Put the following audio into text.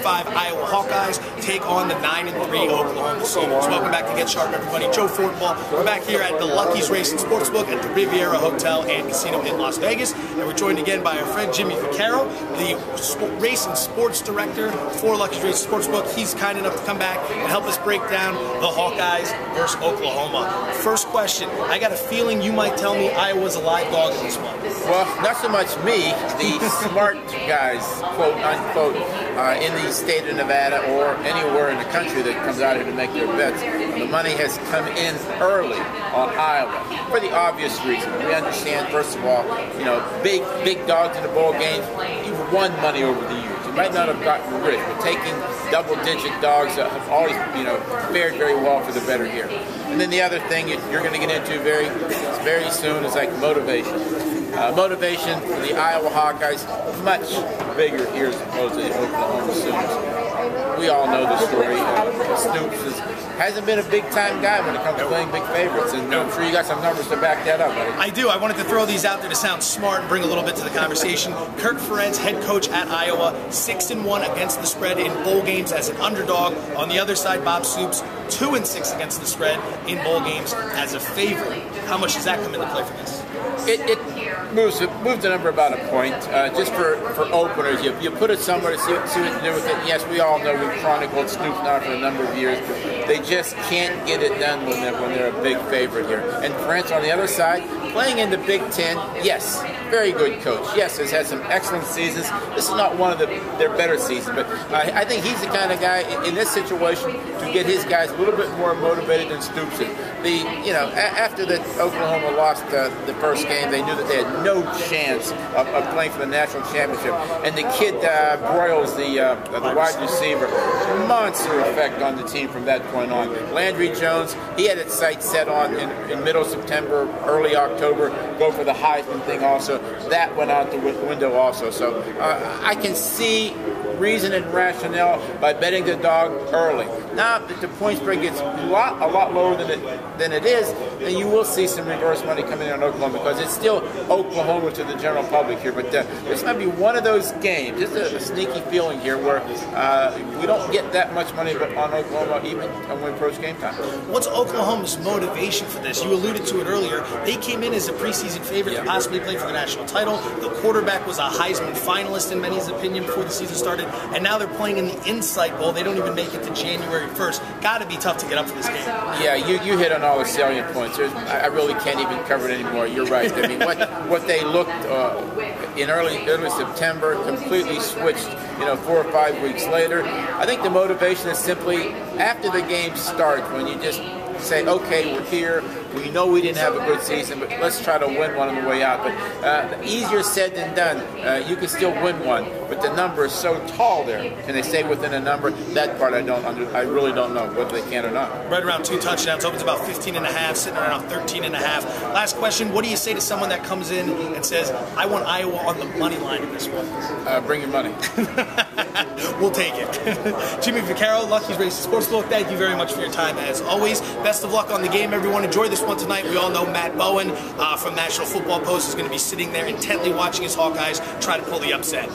5 Iowa Hawkeyes take on the 9-3 Oklahoma Sooners. Welcome back to Get Sharp, everybody. Joe Fortenbaugh. We're back here at the Hawkeyes Racing Sportsbook at the Riviera Hotel and Casino in Las Vegas, and we're joined again by our friend Jimmy Vaccaro, the race and sports director for Hawkeyes Racing Sportsbook. He's kind enough to come back and help us break down the Hawkeyes versus Oklahoma. First question, I got a feeling you might tell me Iowa's a live dog in this one. Well, not so much me, the smart guys, quote unquote, in the state of Nevada or anywhere in the country that comes out here to make their bets. The money has come in early on Iowa for the obvious reason. We understand, first of all, you know, big dogs in the bowl game, you've won money over the years. You might not have gotten rich, but taking double-digit dogs have always, you know, fared very well for the better here. And then the other thing you're going to get into very soon is like motivation. Motivation for the Iowa Hawkeyes, much bigger here as opposed to the Oklahoma Sooners. We all know the story. Snoops hasn't been a big-time guy when it comes to playing big favorites, and I'm sure you got some numbers to back that up, buddy. I do. I wanted to throw these out there to sound smart and bring a little bit to the conversation. Kirk Ferentz, head coach at Iowa, 6-1 against the spread in bowl games as an underdog. On the other side, Bob Stoops, 2-6 against the spread in bowl games as a favorite. How much does that come into play for this? It moves the number about a point. Just for openers, you put it somewhere to see what to do with it. Yes, we all know we've chronicled Stoops now for a number of years. They just can't get it done when they're a big favorite here. And Ferentz on the other side, playing in the Big Ten, yes, very good coach. Yes, has had some excellent seasons. This is not one of their better seasons, but I think he's the kind of guy in this situation to get his guys a little bit more motivated than Stoops is. After that Oklahoma lost the first game, they knew that they had no chance of playing for the national championship. And the kid Broyles, the wide receiver, monster effect on the team from that point on. Landry Jones, he had his sights set on in middle September, early October, go for the Heisman thing also. That went out the window also. So I can see reason and rationale by betting the dog early. Now, if the point spread gets a lot lower than it is, then you will see some reverse money coming in on Oklahoma, because it's still Oklahoma to the general public here. But this might be one of those games, just a sneaky feeling here, where we don't get that much money on Oklahoma even when approach game time. What's Oklahoma's motivation for this? You alluded to it earlier. They came in as a preseason favorite to possibly play for the national title. The quarterback was a Heisman finalist in many's opinion before the season started, and now they're playing in the Insight Bowl. They don't even make it to January 1st. Got to be tough to get up for this game. Yeah, you hit on all the salient points. I really can't even cover it anymore. You're right. I mean, what they looked in early September completely switched. 4 or 5 weeks later, I think the motivation is simply after the game starts, when you just say, okay, we're here. We know we didn't have a good season, but let's try to win one on the way out. But easier said than done. You can still win one, but the number is so tall there. Can they stay within a number? That part I really don't know whether they can or not. Right around 2 touchdowns, opens about 15.5, sitting around 13.5. Last question, what do you say to someone that comes in and says, I want Iowa on the money line in this one? Bring your money. We'll take it. Jimmy Vaccaro, Hawkeyes Racing Sportsbook, thank you very much for your time as always. Best of luck on the game, everyone. Enjoy this one tonight. We all know Matt Bowen from National Football Post is going to be sitting there intently watching his Hawkeyes try to pull the upset.